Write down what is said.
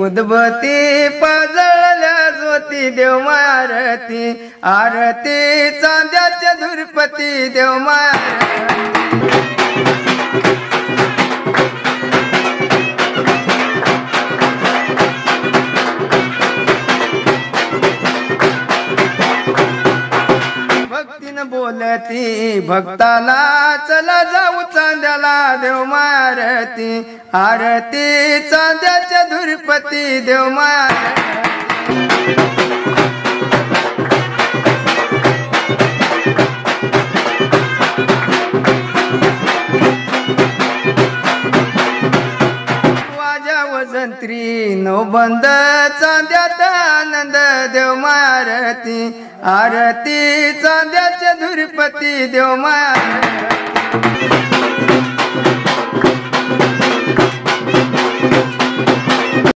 उदबत्ती पाजळल्या ज्योती देव मारती आरती चांद्याच्या धुरपती देव मारती बोलती भक्ताला चला जाऊ चांद्याला देव मारती आरती चांद्याच्या धुरपती देव मारती वाजा वजंत्री नवबंद चांद्यात आनंद देव मारती आरती चांद्याच्या धुरपती देव मारती